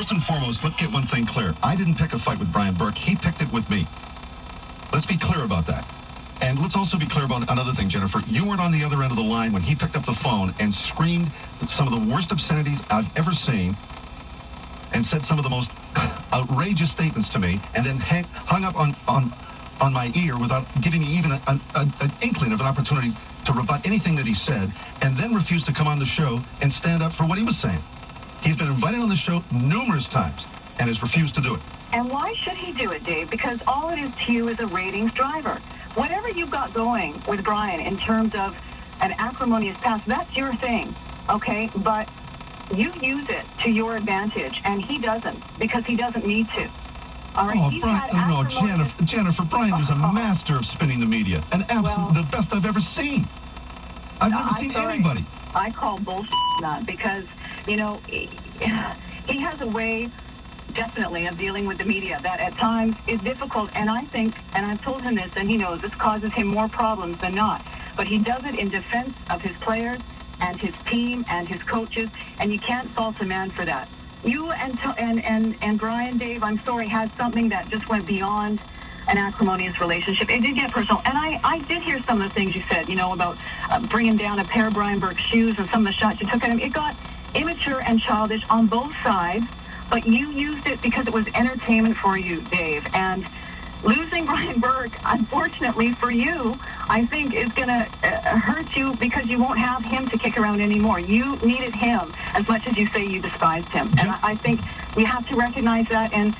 First and foremost, let's get one thing clear. I didn't pick a fight with Brian Burke. He picked it with me. Let's be clear about that. And let's also be clear about another thing, Jennifer. You weren't on the other end of the line when he picked up the phone and screamed some of the worst obscenities I've ever seen and said some of the most outrageous statements to me, and then hung up on my ear without giving me even an inkling of an opportunity to rebut anything that he said, and then refused to come on the show and stand up for what he was saying. He's been invited on the show numerous times and has refused to do it. And why should he do it, Dave? Because all it is to you is a ratings driver. Whatever you've got going with Brian in terms of an acrimonious past, that's your thing, okay? But you use it to your advantage, and he doesn't, because he doesn't need to. All right? Oh, Brian, Jennifer, Brian is a master of spinning the media, and absolutely the best I've ever seen. I've never seen anybody. I call bullshit that, because, you know, he has a way, definitely, of dealing with the media that at times is difficult, and I think, and I've told him this, and he knows this causes him more problems than not, but he does it in defense of his players and his team and his coaches, and you can't fault a man for that. You and Brian, Dave, I'm sorry, had something that just went beyond an acrimonious relationship. It did get personal, and I did hear some of the things you said, you know, about bringing down a pair of Brian Burke's shoes and some of the shots you took at him. It got immature and childish on both sides, but you used it because it was entertainment for you, Dave. And losing Brian Burke, unfortunately for you, I think is going to hurt you, because you won't have him to kick around anymore. You needed him as much as you say you despised him. And I think you have to recognize that. And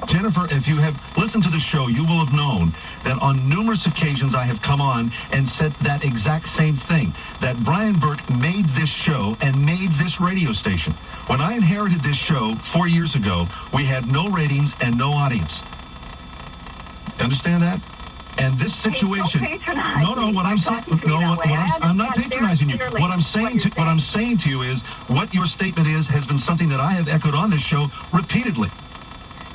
Jennifer, if you have listened to the show, you will have known that on numerous occasions I have come on and said that exact same thing, that Brian Burke made this show and made this radio station. When I inherited this show 4 years ago, we had no ratings and no audience. Understand that? And this situation. I'm not patronizing you. What I'm saying to you is what your statement has been something that I have echoed on this show repeatedly.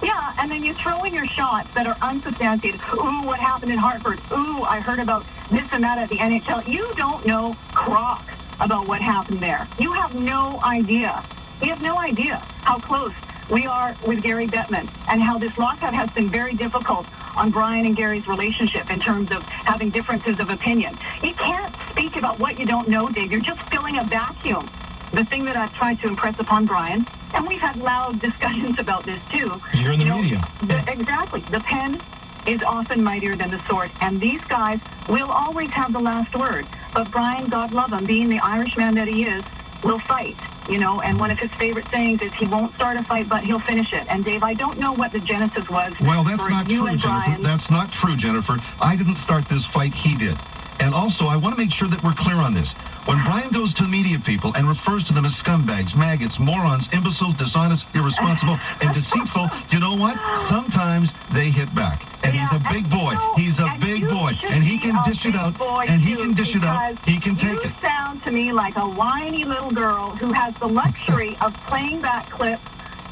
Yeah, and then you throw in your shots that are unsubstantiated. Ooh, what happened in Hartford? Ooh, I heard about this and that at the NHL. You don't know crock about what happened there. You have no idea. You have no idea how close we are with Gary Bettman, and how this lockout has been very difficult on Brian and Gary's relationship in terms of having differences of opinion. You can't speak about what you don't know, Dave. You're just filling a vacuum. The thing that I've tried to impress upon Brian, and we've had loud discussions about this too. You're in the media. Exactly. The pen is often mightier than the sword, and these guys will always have the last word. But Brian, God love him, being the Irishman that he is, will fight. You know, and one of his favorite sayings is he won't start a fight, but he'll finish it. And Dave, I don't know what the genesis was. Well, that's not true, Jennifer. That's not true, Jennifer. I didn't start this fight, he did. And also, I want to make sure that we're clear on this. When Brian goes to media people and refers to them as scumbags, maggots, morons, imbeciles, dishonest, irresponsible, and deceitful, you know what? Sometimes they hit back. And he's a big boy. He's a big boy. And he can dish it out. And he can dish it out. He can take it. You sound to me like a whiny little girl who has the luxury of playing back clips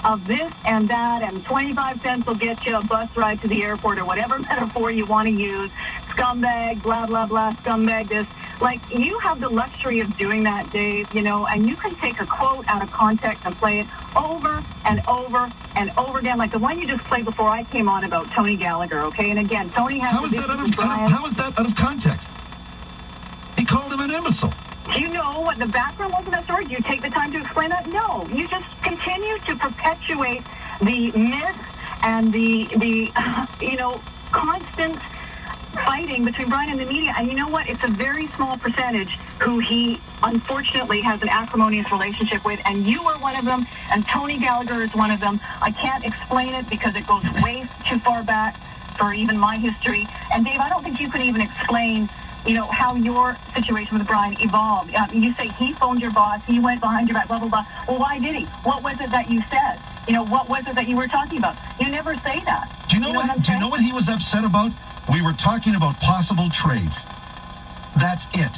of this and that, and 25 cents will get you a bus ride to the airport, or whatever metaphor you want to use. Scumbag, blah, blah, blah, scumbag this. Like, you have the luxury of doing that, Dave, you know, and you can take a quote out of context and play it over and over and over again, like the one you just played before I came on about Tony Gallagher, okay? And again, Tony has... How is that out of context? He called him an imbecile. Do you know what the background was of that story? Do you take the time to explain that? No. You just continue to perpetuate the myth and the you know, constant fighting between Brian and the media. And you know what? It's a very small percentage who he, unfortunately, has an acrimonious relationship with. And you are one of them, and Tony Gallagher is one of them. I can't explain it because it goes way too far back for even my history. And, Dave, I don't think you can even explain, you know, how your situation with Brian evolved. You say he phoned your boss, he went behind your back, blah, blah, blah. Well, why did he? What was it that you said? You know, what was it that you were talking about? You never say that. Do you know what he was upset about? We were talking about possible trades. That's it.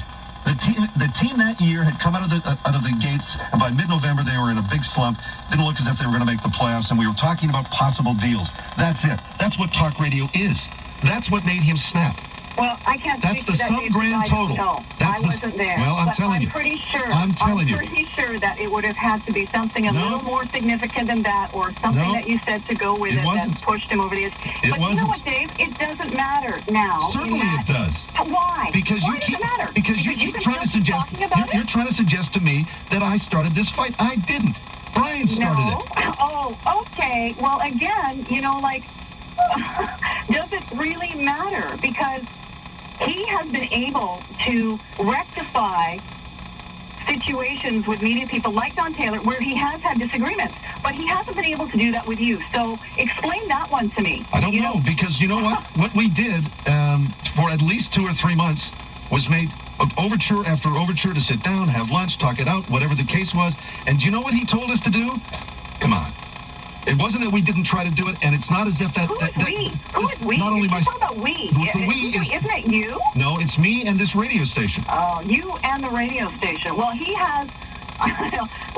The team that year had come out of the gates, and by mid-November they were in a big slump. Didn't look as if they were going to make the playoffs, and we were talking about possible deals. That's it. That's what talk radio is. That's what made him snap. Well, I can't That's speak the to that, sum Dave, grand because I don't total. know. That's I the- wasn't there. well, I'm but telling you. I'm pretty sure. I'm telling you. pretty sure that it would have had to be something a No. little more significant than that, or something No. that you said to go with It it wasn't. that pushed him over the edge. It But you know wasn't. what, Dave? It doesn't matter now. Certainly it does. Why? Because Why you does keep it matter? because you Because keep can trying to still keep suggest talking about you're it? trying to suggest to me that I started this fight. I didn't. Brian started No. it. Oh, okay. Well, again, does it really matter? Because he has been able to rectify situations with media people like Don Taylor where he has had disagreements, but he hasn't been able to do that with you. So explain that one to me. I don't know, because you know what? What we did for at least 2 or 3 months was made overture after overture to sit down, have lunch, talk it out, whatever the case was. And do you know what he told us to do? Come on. It wasn't that we didn't try to do it, and it's not as if that... Who is we? Who is we? Not only You're my... talking about we. The we is... Isn't it you? No, it's me and this radio station. Oh, you and the radio station. Well, he has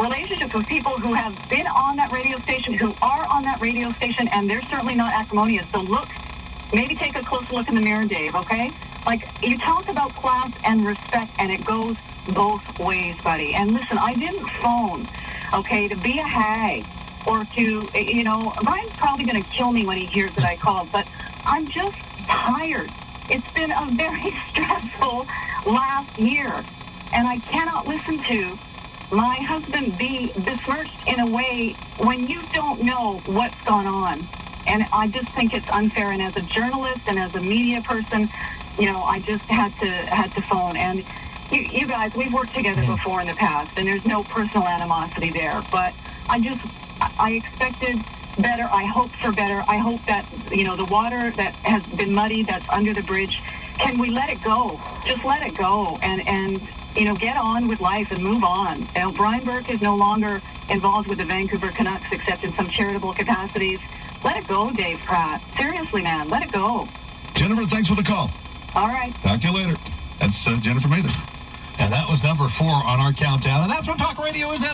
relationships with people who have been on that radio station, who are on that radio station, and they're certainly not acrimonious. So maybe take a closer look in the mirror, Dave, okay? Like, you talk about class and respect, and it goes both ways, buddy. And listen, I didn't phone, okay, to be a hag or to, Brian's probably going to kill me when he hears that I called, but I'm just tired. It's been a very stressful last year, and I cannot listen to my husband be besmirched in a way when you don't know what's gone on. And I just think it's unfair. And as a journalist and as a media person, I just had to phone. And you guys, we've worked together before in the past, and there's no personal animosity there. But I expected better. I hoped for better. I hope that, the water that has been muddied, that's under the bridge, can we let it go? Just let it go and get on with life and move on. Brian Burke is no longer involved with the Vancouver Canucks except in some charitable capacities. Let it go, Dave Pratt. Seriously, man, let it go. Jennifer, thanks for the call. All right. Talk to you later. That's Jennifer Mather. And that was number 4 on our countdown. And that's what Talk Radio is at.